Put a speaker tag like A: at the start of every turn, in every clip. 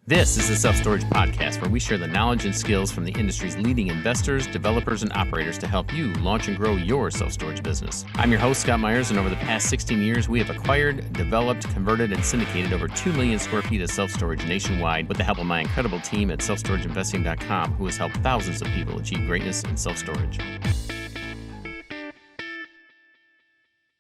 A: This is the Self Storage Podcast, where we share the knowledge and skills from the industry's leading investors, developers, and operators to help you launch and grow your self-storage business. I'm your host, Scott Meyers, and over the past 16 years, we have acquired, developed, converted, and syndicated over 2 million square feet of self-storage nationwide with the help of my incredible team at selfstorageinvesting.com, who has helped thousands of people achieve greatness in self-storage.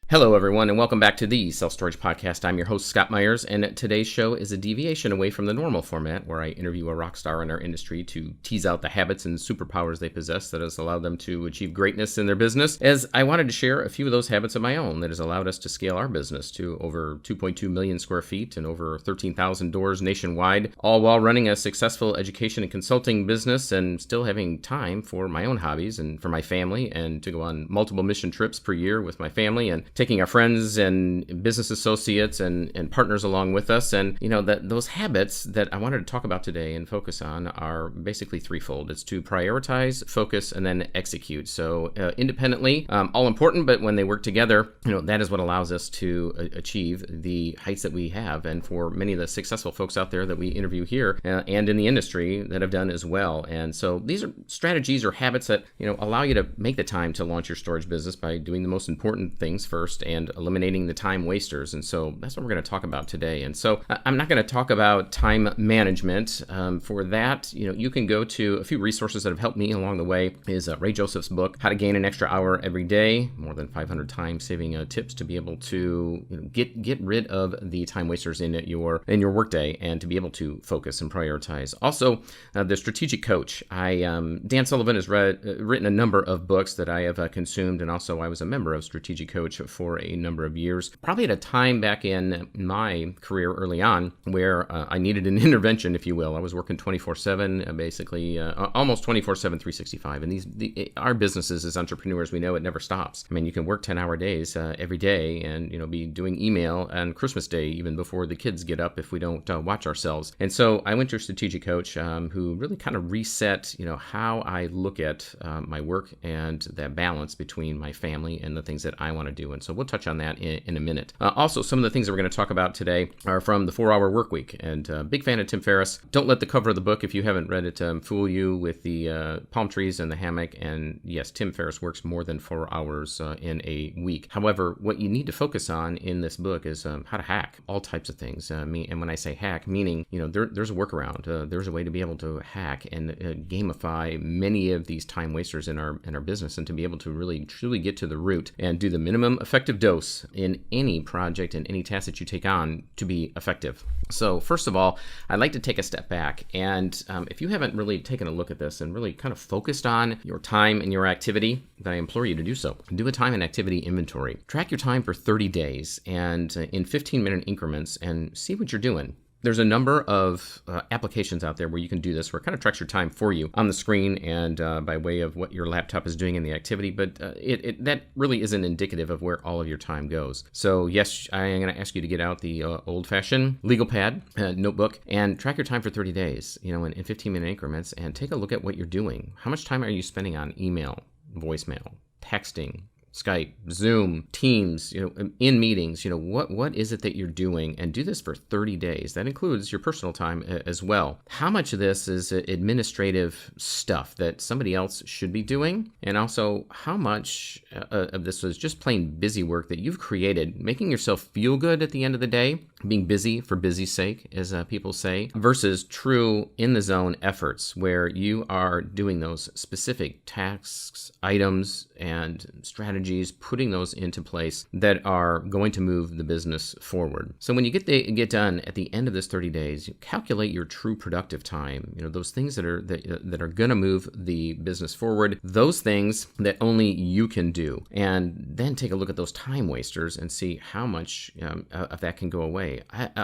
A: Hello, everyone, and welcome back to the Self Storage Podcast. I'm your host, Scott Meyers, and today's show is a deviation away from the normal format where I interview a rock star in our industry to tease out the habits and superpowers they possess that has allowed them to achieve greatness in their business, as I wanted to share a few of those habits of my own that has allowed us to scale our business to over 2.2 million square feet and over 13,000 doors nationwide, all while running a successful education and consulting business and still having time for my own hobbies and for my family and to go on multiple mission trips per year with my family and taking our friends and business associates and partners along with us. And, you know, those habits that I wanted to talk about today and focus on are basically threefold. It's to prioritize, focus, and then execute. So independently, all important, but when they work together, you know, that is what allows us to achieve the heights that we have. And for many of the successful folks out there that we interview here and in the industry that have done as well. And so these are strategies or habits that, you know, allow you to make the time to launch your storage business by doing the most important things first and eliminating the time wasters. And so that's what we're going to talk about today. And so I'm not going to talk about time management. For that, you know, you can go to a few resources that have helped me along the way. Is Ray Joseph's book, How to Gain an Extra Hour Every Day, more than 500 time saving tips to be able to, you know, get rid of the time wasters in your workday and to be able to focus and prioritize. Also, the Strategic Coach. Dan Sullivan has written a number of books that I have consumed, and also I was a member of Strategic Coach for a number of years, probably at a time back in my career early on where I needed an intervention, if you will. I was working 24/7, basically almost 24/7, 365. And our businesses as entrepreneurs, we know it never stops. I mean, you can work 10-hour days every day and, you know, be doing email on Christmas Day, even before the kids get up if we don't watch ourselves. And so I went to a strategic coach who really kind of reset, you know, how I look at my work and that balance between my family and the things that I want to do. And so we'll touch on that in a minute. Also, some of the things that we're going to talk about today are from the 4-Hour Workweek. And big fan of Tim Ferriss. Don't let the cover of the book, if you haven't read it, fool you with the palm trees and the hammock. And yes, Tim Ferriss works more than 4 hours in a week. However, what you need to focus on in this book is how to hack all types of things. And when I say hack, meaning, you know, there's a workaround. There's a way to be able to hack and gamify many of these time wasters in our business, and to be able to really truly get to the root and do the minimum effective dose in any project and any task that you take on to be effective. So first of all, I'd like to take a step back, and if you haven't really taken a look at this and really kind of focused on your time and your activity, then I implore you to do so. Do a time and activity inventory. Track your time for 30 days and in 15-minute increments and see what you're doing. There's a number of applications out there where you can do this, where it kind of tracks your time for you on the screen and by way of what your laptop is doing in the activity, but that really isn't indicative of where all of your time goes. So yes, I am going to ask you to get out the old-fashioned legal pad, notebook, and track your time for 30 days, you know, in 15-minute increments, and take a look at what you're doing. How much time are you spending on email, voicemail, texting, Skype, Zoom, Teams, you know, in meetings, you know, what is it that you're doing? And do this for 30 days. That includes your personal time as well. How much of this is administrative stuff that somebody else should be doing? And also, how much of this was just plain busy work that you've created, making yourself feel good at the end of the day, being busy for busy's sake, as people say, versus true in-the-zone efforts where you are doing those specific tasks, items, and strategies, putting those into place that are going to move the business forward. So when you get done at the end of this 30 days, you calculate your true productive time, you know, those things that are going to move the business forward, those things that only you can do. And then take a look at those time wasters and see how much of that can go away.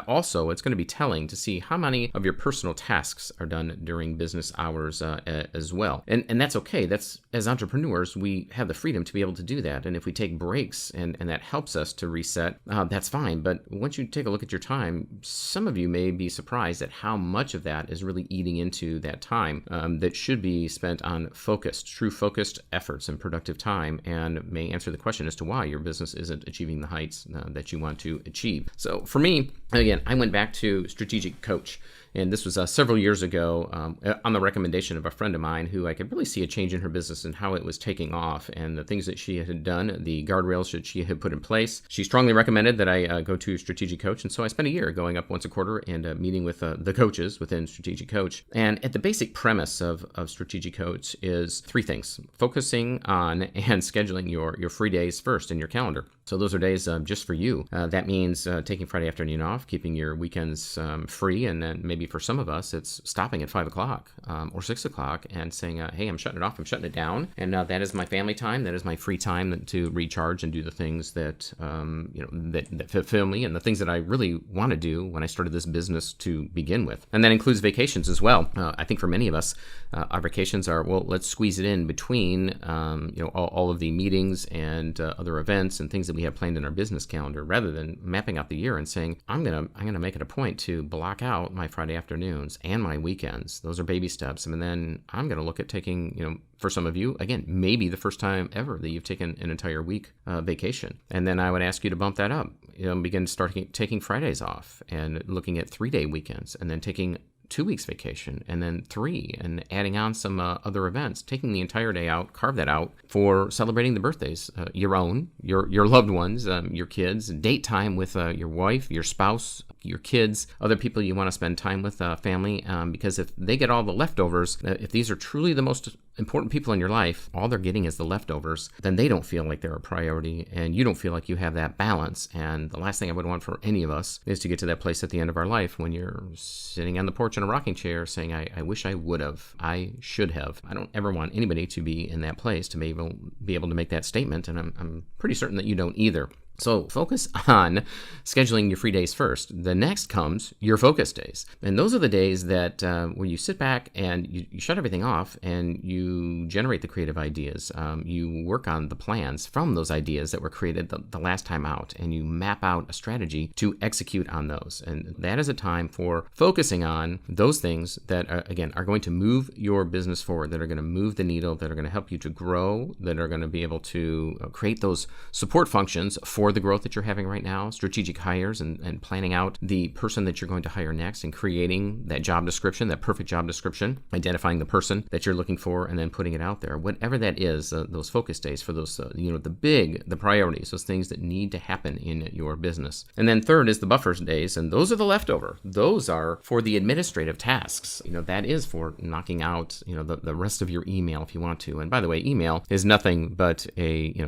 A: Also, it's going to be telling to see how many of your personal tasks are done during business hours as well. And that's okay. That's, as entrepreneurs, we have the freedom to be able to do that. And if we take breaks and that helps us to reset, that's fine. But once you take a look at your time, some of you may be surprised at how much of that is really eating into that time that should be spent on true focused efforts and productive time, and may answer the question as to why your business isn't achieving the heights that you want to achieve. So for me, again, I went back to Strategic Coach. And this was several years ago on the recommendation of a friend of mine who I could really see a change in her business and how it was taking off and the things that she had done, the guardrails that she had put in place. She strongly recommended that I go to Strategic Coach. And so I spent a year going up once a quarter and meeting with the coaches within Strategic Coach. And at the basic premise of Strategic Coach is three things: focusing on and scheduling your free days first in your calendar. So those are days just for you. That means taking Friday afternoon off, keeping your weekends free, and then maybe for some of us, it's stopping at 5 o'clock or 6 o'clock and saying, hey, I'm shutting it off, I'm shutting it down. And that is my family time. That is my free time to recharge and do the things that, that fulfill me and the things that I really want to do when I started this business to begin with. And that includes vacations as well. I think for many of us, our vacations are, well, let's squeeze it in between, all of the meetings and other events and things that we have planned in our business calendar, rather than mapping out the year and saying, I'm gonna make it a point to block out my Friday afternoons and my weekends. Those are baby steps. And then I'm gonna look at taking, for some of you, again, maybe the first time ever that you've taken an entire week vacation. And then I would ask you to bump that up. Begin taking Fridays off and looking at 3-day weekends, and then taking 2 weeks vacation, and then 3, and adding on some other events, taking the entire day out, carve that out for celebrating the birthdays, your own, your loved ones, your kids, date time with your wife, your spouse, your kids, other people you want to spend time with, family, because if they get all the leftovers, if these are truly the most important people in your life, all they're getting is the leftovers, then they don't feel like they're a priority, and you don't feel like you have that balance. And the last thing I would want for any of us is to get to that place at the end of our life when you're sitting on the porch in a rocking chair saying, I wish I would have, I should have. I don't ever want anybody to be in that place to be able to make that statement, and I'm pretty certain that you don't either. So focus on scheduling your free days first. The next comes your focus days. And those are the days that where you sit back and you shut everything off and you generate the creative ideas. You work on the plans from those ideas that were created the last time out, and you map out a strategy to execute on those. And that is a time for focusing on those things that, are going to move your business forward, that are going to move the needle, that are going to help you to grow, that are going to be able to create those support functions for the growth that you're having right now, strategic hires, and planning out the person that you're going to hire next, and creating that job description, that perfect job description, identifying the person that you're looking for, and then putting it out there. Whatever that is, those focus days for those, the priorities, those things that need to happen in your business. And then third is the buffer days, and those are the leftover. Those are for the administrative tasks. That is for knocking out, the rest of your email if you want to. And by the way, email is nothing but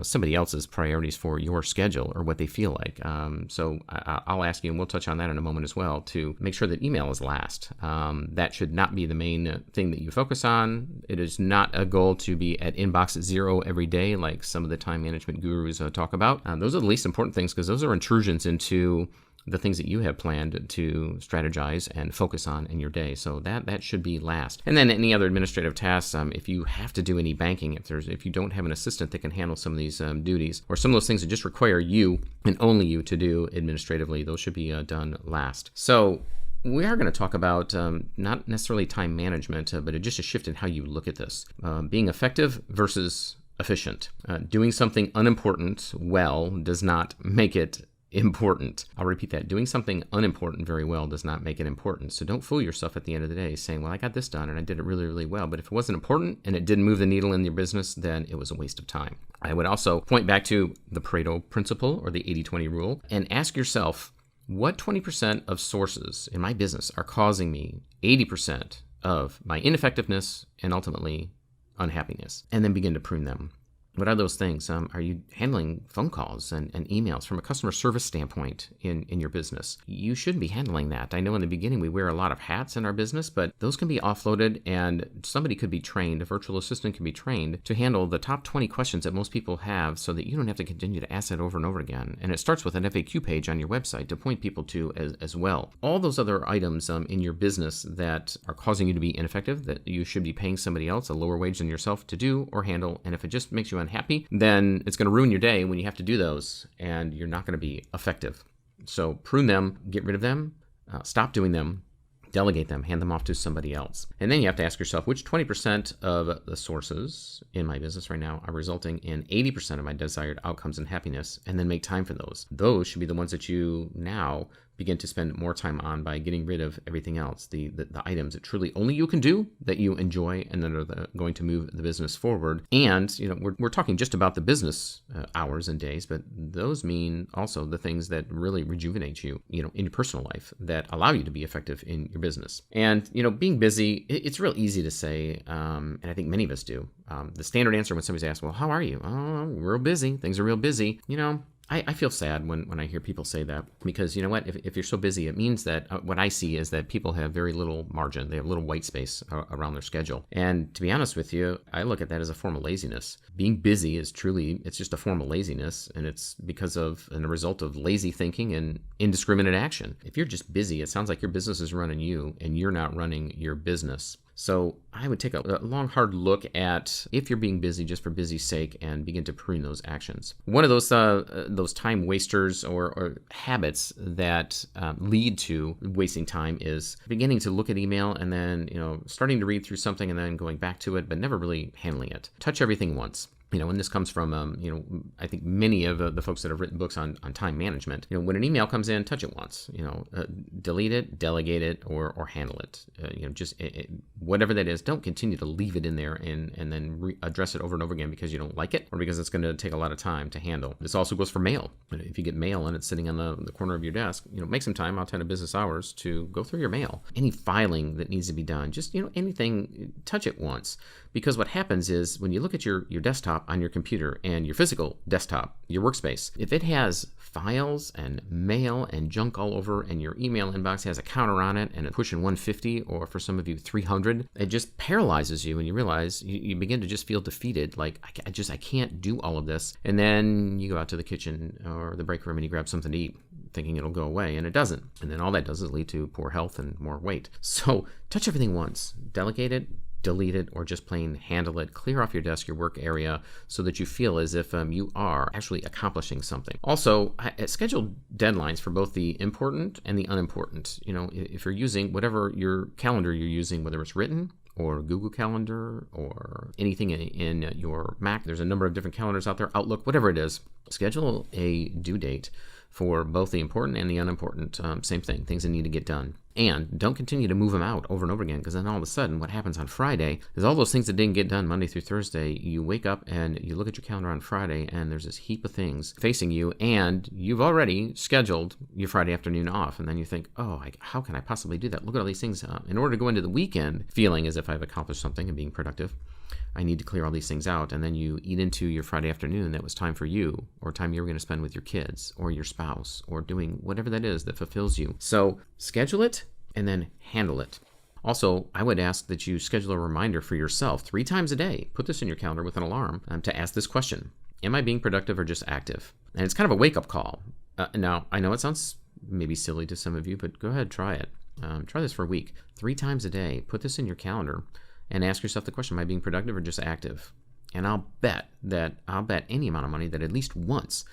A: somebody else's priorities for your schedule, or what they feel like. So I'll ask you, and we'll touch on that in a moment as well, to make sure that email is last. That should not be the main thing that you focus on. It is not a goal to be at inbox 0 every day like some of the time management gurus talk about. Those are the least important things, because those are intrusions into the things that you have planned to strategize and focus on in your day. So that should be last. And then any other administrative tasks, if you have to do any banking, if you don't have an assistant that can handle some of these duties, or some of those things that just require you and only you to do administratively, those should be done last. So we are going to talk about not necessarily time management, but just a shift in how you look at this. Being effective versus efficient. Doing something unimportant well does not make it important. I'll repeat that. Doing something unimportant very well does not make it important. So don't fool yourself at the end of the day saying, well, I got this done and I did it really, really well. But if it wasn't important and it didn't move the needle in your business, then it was a waste of time. I would also point back to the Pareto principle, or the 80-20 rule, and ask yourself, what 20% of sources in my business are causing me 80% of my ineffectiveness and ultimately unhappiness? And then begin to prune them. What are those things? Are you handling phone calls and emails from a customer service standpoint in your business? You shouldn't be handling that. I know in the beginning we wear a lot of hats in our business, but those can be offloaded, and somebody could be trained, a virtual assistant can be trained to handle the top 20 questions that most people have, so that you don't have to continue to ask that over and over again. And it starts with an FAQ page on your website to point people to as well. All those other items in your business that are causing you to be ineffective, that you should be paying somebody else a lower wage than yourself to do or handle, and if it just makes you unhappy, then it's going to ruin your day when you have to do those, and you're not going to be effective. So prune them, get rid of them, stop doing them, delegate them, hand them off to somebody else. And then you have to ask yourself, which 20% of the sources in my business right now are resulting in 80% of my desired outcomes and happiness, and then make time for those. Those should be the ones that you now begin to spend more time on by getting rid of everything else, the items that truly only you can do, that you enjoy, and that are going to move the business forward. And, we're talking just about the business hours and days, but those mean also the things that really rejuvenate you, in your personal life, that allow you to be effective in your business. And, being busy, it's real easy to say, and I think many of us do. The standard answer when somebody's asked, well, how are you? Oh, we're real busy. Things are real busy. I feel sad when I hear people say that, because you know what? If you're so busy, it means that what I see is that people have very little margin. They have little white space around their schedule. And to be honest with you, I look at that as a form of laziness. Being busy is it's just a form of laziness, and it's because of and a result of lazy thinking and indiscriminate action. If you're just busy, it sounds like your business is running you and you're not running your business. So I would take a long, hard look at if you're being busy just for busy's sake and begin to prune those actions. One of those time wasters or habits that lead to wasting time is beginning to look at email and then, starting to read through something and then going back to it, but never really handling it. Touch everything once. And this comes from, I think many of the folks that have written books on time management. When an email comes in, touch it once. Delete it, delegate it, or handle it. Whatever that is, don't continue to leave it in there and then address it over and over again because you don't like it or because it's going to take a lot of time to handle. This also goes for mail. If you get mail and it's sitting on the corner of your desk, make some time outside of business hours to go through your mail. Any filing that needs to be done, just anything, touch it once. Because what happens is when you look at your desktop on your computer and your physical desktop, your workspace, if it has files and mail and junk all over and your email inbox has a counter on it and it's pushing 150 or for some of you 300, it just paralyzes you and you realize you begin to just feel defeated. Like, I can't do all of this. And then you go out to the kitchen or the break room and you grab something to eat, thinking it'll go away, and it doesn't. And then all that does is lead to poor health and more weight. So touch everything once, delegate it, delete it, or just plain handle it. Clear off your desk, your work area, so that you feel as if you are actually accomplishing something. Also, schedule deadlines for both the important and the unimportant. If you're using whatever your calendar you're using, whether it's written or Google Calendar or anything in your Mac, there's a number of different calendars out there, Outlook, whatever it is, schedule a due date for both the important and the unimportant. Same thing, things that need to get done. And don't continue to move them out over and over again, because then all of a sudden what happens on Friday is all those things that didn't get done Monday through Thursday, you wake up and you look at your calendar on Friday and there's this heap of things facing you and you've already scheduled your Friday afternoon off. And then you think, how can I possibly do that? Look at all these things. In order to go into the weekend feeling as if I've accomplished something and being productive, I need to clear all these things out. And then you eat into your Friday afternoon that was time for you, or time you were going to spend with your kids or your spouse, or doing whatever that is that fulfills you. So schedule it and then handle it. Also, I would ask that you schedule a reminder for yourself 3 times a day. Put this in your calendar with an alarm to ask this question: am I being productive or just active? And it's kind of a wake-up call. Now, I know it sounds maybe silly to some of you, but go ahead, try it. Try this for a week. 3 times a day. Put this in your calendar and ask yourself the question: am I being productive or just active? And I'll bet any amount of money that at least once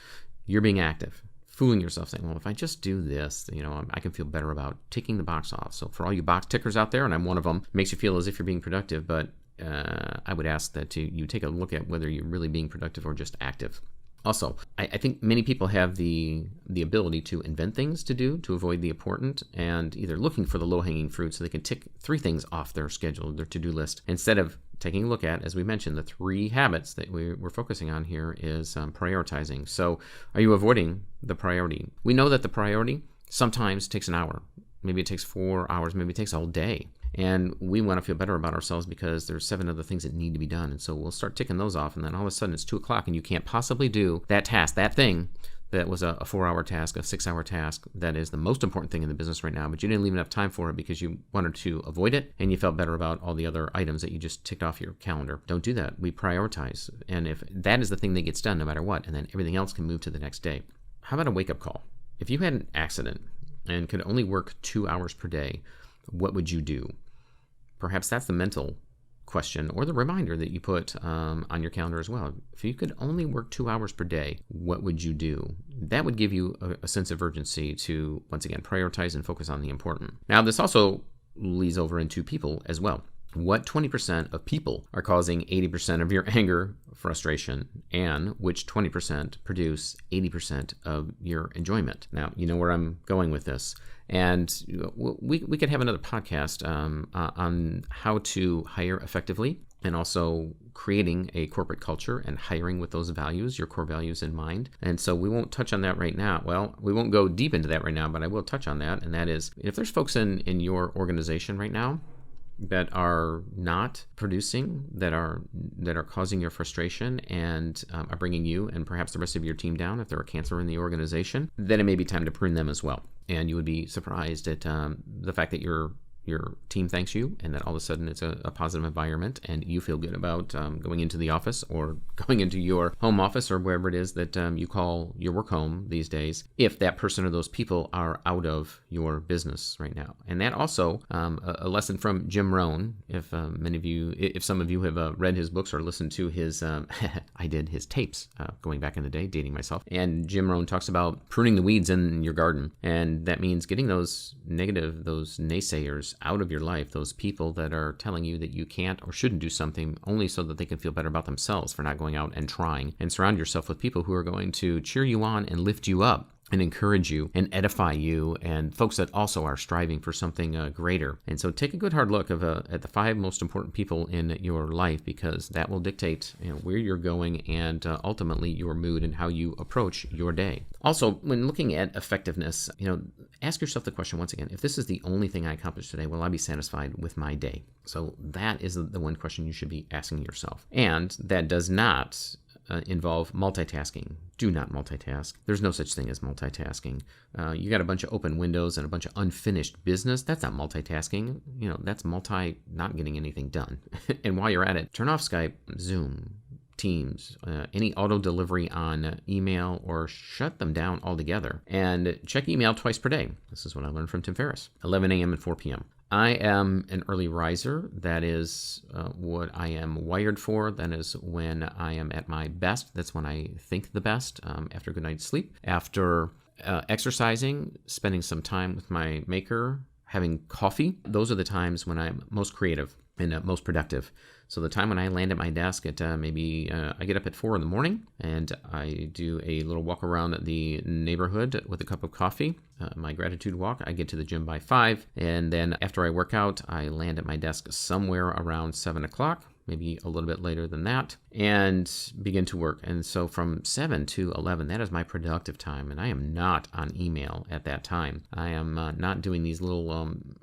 A: you're being active, fooling yourself, saying, well, if I just do this, I can feel better about ticking the box off. So for all you box tickers out there, and I'm one of them, it makes you feel as if you're being productive, but I would ask that you take a look at whether you're really being productive or just active. Also, I think many people have the ability to invent things to do to avoid the important, and either looking for the low-hanging fruit so they can tick 3 things off their schedule, their to-do list, instead of taking a look at, as we mentioned, the 3 habits that we're focusing on here is prioritizing. So are you avoiding the priority? We know that the priority sometimes takes an hour. Maybe it takes 4 hours. Maybe it takes a whole day. And we want to feel better about ourselves because there's 7 other things that need to be done. And so we'll start ticking those off. And then all of a sudden it's 2 o'clock and you can't possibly do that task, that thing that was a 4-hour task, a 6-hour task that is the most important thing in the business right now. But you didn't leave enough time for it because you wanted to avoid it and you felt better about all the other items that you just ticked off your calendar. Don't do that. We prioritize. And if that is the thing that gets done no matter what, and then everything else can move to the next day. How about a wake-up call? If you had an accident and could only work 2 hours per day, what would you do? Perhaps that's the mental question or the reminder that you put on your calendar as well. If you could only work 2 hours per day, what would you do? That would give you a sense of urgency to, once again, prioritize and focus on the important. Now, this also leads over into people as well. what 20% of people are causing 80% of your anger, frustration, and which 20% produce 80% of your enjoyment. Now, you know where I'm going with this. And we could have another podcast on how to hire effectively, and also creating a corporate culture and hiring with those values, your core values in mind. And so we won't touch on that right now. Well, we won't go deep into that right now, but I will touch on that. And that is, if there's folks in your organization right now that are not producing, that are causing your frustration and are bringing you and perhaps the rest of your team down, if they're a cancer in the organization, then it may be time to prune them as well. And you would be surprised at the fact that your team thanks you, and that all of a sudden it's a positive environment, and you feel good about going into the office or going into your home office or wherever it is that you call your work home these days, if that person or those people are out of your business right now. And that also, a lesson from Jim Rohn, if some of you have read his books or listened to his, I did his tapes going back in the day, dating myself, and Jim Rohn talks about pruning the weeds in your garden, and that means getting those naysayers out of your life, those people that are telling you that you can't or shouldn't do something only so that they can feel better about themselves for not going out and trying. And surround yourself with people who are going to cheer you on and lift you up and encourage you and edify you, and folks that also are striving for something greater. And so take a good hard look at the 5 most important people in your life, because that will dictate where you're going and ultimately your mood and how you approach your day. Also, when looking at effectiveness, ask yourself the question once again, if this is the only thing I accomplished today, will I be satisfied with my day? So that is the one question you should be asking yourself. And that does not involve multitasking. Do not multitask. There's no such thing as multitasking. You got a bunch of open windows and a bunch of unfinished business. That's not multitasking. That's not getting anything done. And while you're at it, turn off Skype, Zoom, Teams, any auto delivery on email, or shut them down altogether. And check email twice per day. This is what I learned from Tim Ferriss. 11 a.m. and 4 p.m. I am an early riser. That is what I am wired for. That is when I am at my best. That's when I think the best, after a good night's sleep. After exercising, spending some time with my maker, having coffee. Those are the times when I'm most creative and most productive. So the time when I land at my desk at I get up at 4 in the morning, and I do a little walk around the neighborhood with a cup of coffee, my gratitude walk. I get to the gym by 5, and then after I work out, I land at my desk somewhere around 7 o'clock, maybe a little bit later than that, and begin to work. And so from 7 to 11, that is my productive time, and I am not on email at that time. I am not doing these little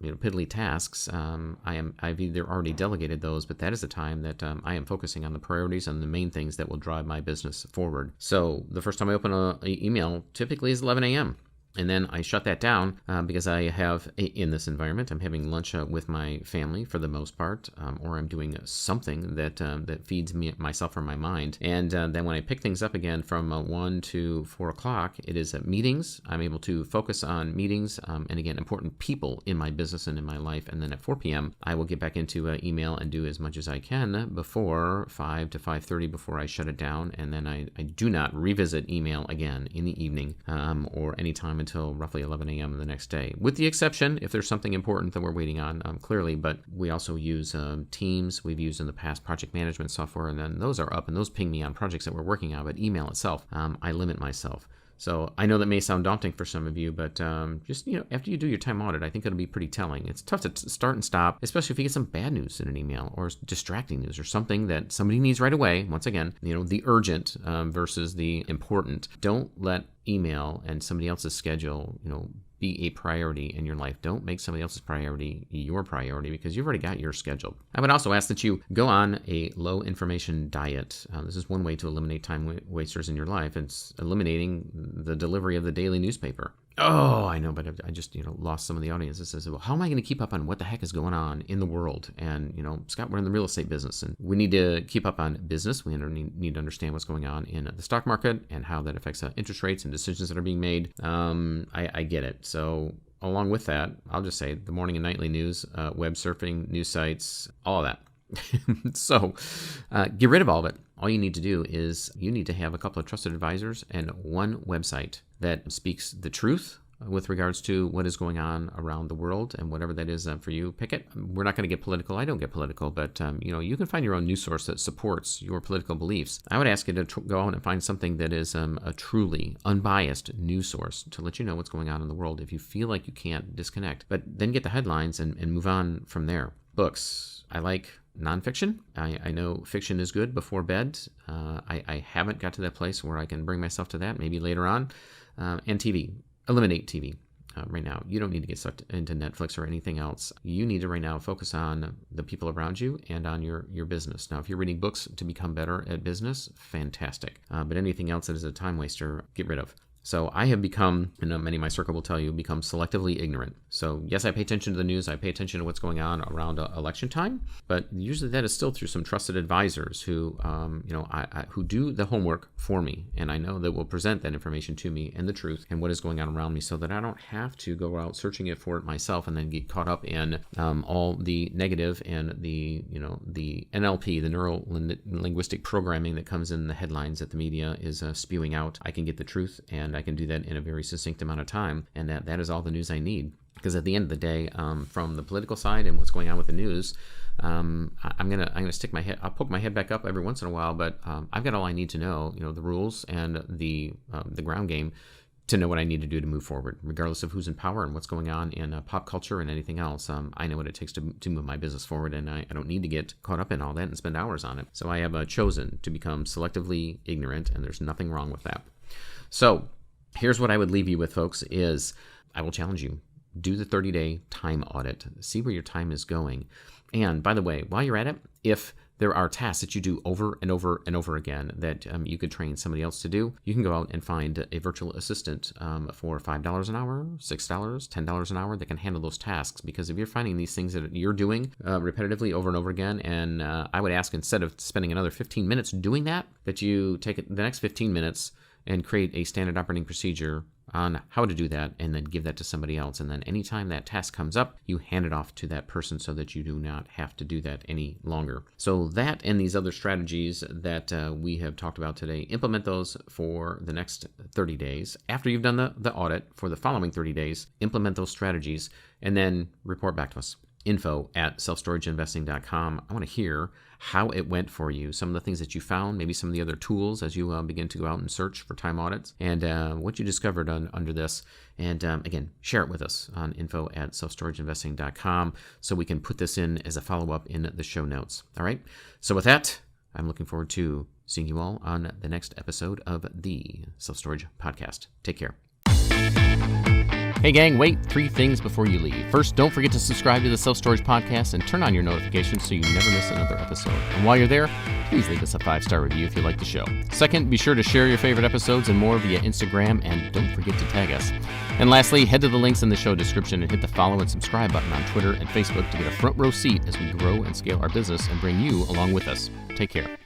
A: piddly tasks. I've either already delegated those, but that is the time that I am focusing on the priorities and the main things that will drive my business forward. So the first time I open an email typically is 11 a.m. And then I shut that down because I have, in this environment, I'm having lunch with my family for the most part, or I'm doing something that feeds myself or my mind. And then when I pick things up again from 1 to 4 o'clock, it is meetings. I'm able to focus on meetings and, again, important people in my business and in my life. And then at 4 p.m., I will get back into email and do as much as I can before 5 to 5:30 before I shut it down. And then I do not revisit email again in the evening or any time until roughly 11 a.m. the next day, with the exception if there's something important that we're waiting on, clearly. But we also use Teams. We've used in the past project management software, and then those are up, and those ping me on projects that we're working on. But email itself, I limit myself. So I know that may sound daunting for some of you, but just after you do your time audit, I think it'll be pretty telling. It's tough to start and stop, especially if you get some bad news in an email or distracting news or something that somebody needs right away. Once again, the urgent versus the important. Don't let email and somebody else's schedule, be a priority in your life. Don't make somebody else's priority your priority, because you've already got your schedule. I would also ask that you go on a low information diet. This is one way to eliminate time wasters in your life. It's eliminating the delivery of the daily newspaper. Oh, I know, but I just lost some of the audience. It says, well, how am I going to keep up on what the heck is going on in the world? And Scott, we're in the real estate business, and we need to keep up on business. We need to understand what's going on in the stock market and how that affects interest rates and decisions that are being made. I get it. So along with that, I'll just say the morning and nightly news, web surfing, news sites, all of that. So get rid of all of it. All you need to do is you need to have a couple of trusted advisors and one website that speaks the truth with regards to what is going on around the world, and whatever that is for you, pick it. We're not going to get political. I don't get political, but you can find your own news source that supports your political beliefs. I would ask you to go out and find something that is a truly unbiased news source to let you know what's going on in the world if you feel like you can't disconnect. But then get the headlines and move on from there. Books. I like nonfiction. I know fiction is good before bed. I haven't got to that place where I can bring myself to that. Maybe later on. And TV. Eliminate TV. Right now, you don't need to get sucked into Netflix or anything else. You need to right now focus on the people around you and on your business. Now, if you're reading books to become better at business, fantastic. But anything else that is a time waster, get rid of. So I have become, and many in my circle will tell you, become selectively ignorant. So yes, I pay attention to the news. I pay attention to what's going on around election time, but usually that is still through some trusted advisors who, who do the homework for me, and I know that will present that information to me and the truth and what is going on around me, so that I don't have to go out searching it for it myself and then get caught up in all the negative and the NLP, the neuro linguistic programming that comes in the headlines that the media is spewing out. I can get the truth, and I can do that in a very succinct amount of time, and that is all the news I need. Because at the end of the day, from the political side and what's going on with the news, I'm gonna stick my head. I'll poke my head back up every once in a while, but I've got all I need to know. The rules and the ground game to know what I need to do to move forward, regardless of who's in power and what's going on in pop culture and anything else. I know what it takes to move my business forward, and I don't need to get caught up in all that and spend hours on it. So I have chosen to become selectively ignorant, and there's nothing wrong with that. So here's what I would leave you with, folks, is I will challenge you. Do the 30-day time audit. See where your time is going. And by the way, while you're at it, if there are tasks that you do over and over and over again that you could train somebody else to do, you can go out and find a virtual assistant for $5 an hour, $6, $10 an hour that can handle those tasks. Because if you're finding these things that you're doing repetitively over and over again, and I would ask, instead of spending another 15 minutes doing that you take the next 15 minutes and create a standard operating procedure on how to do that, and then give that to somebody else. And then anytime that task comes up, you hand it off to that person so that you do not have to do that any longer. So that and these other strategies that we have talked about today, implement those for the next 30 days. After you've done the audit for the following 30 days, implement those strategies and then report back to us. info@selfstorageinvesting.com. I want to hear how it went for you, some of the things that you found, maybe some of the other tools as you begin to go out and search for time audits, and what you discovered under this. And again, share it with us on info@selfstorageinvesting.com so we can put this in as a follow-up in the show notes. All right. So with that, I'm looking forward to seeing you all on the next episode of the Self Storage Podcast. Take care. Hey gang, wait, 3 things before you leave. First, don't forget to subscribe to the Self Storage Podcast and turn on your notifications so you never miss another episode. And while you're there, please leave us a 5-star review if you like the show. Second, be sure to share your favorite episodes and more via Instagram, and don't forget to tag us. And lastly, head to the links in the show description and hit the follow and subscribe button on Twitter and Facebook to get a front row seat as we grow and scale our business and bring you along with us. Take care.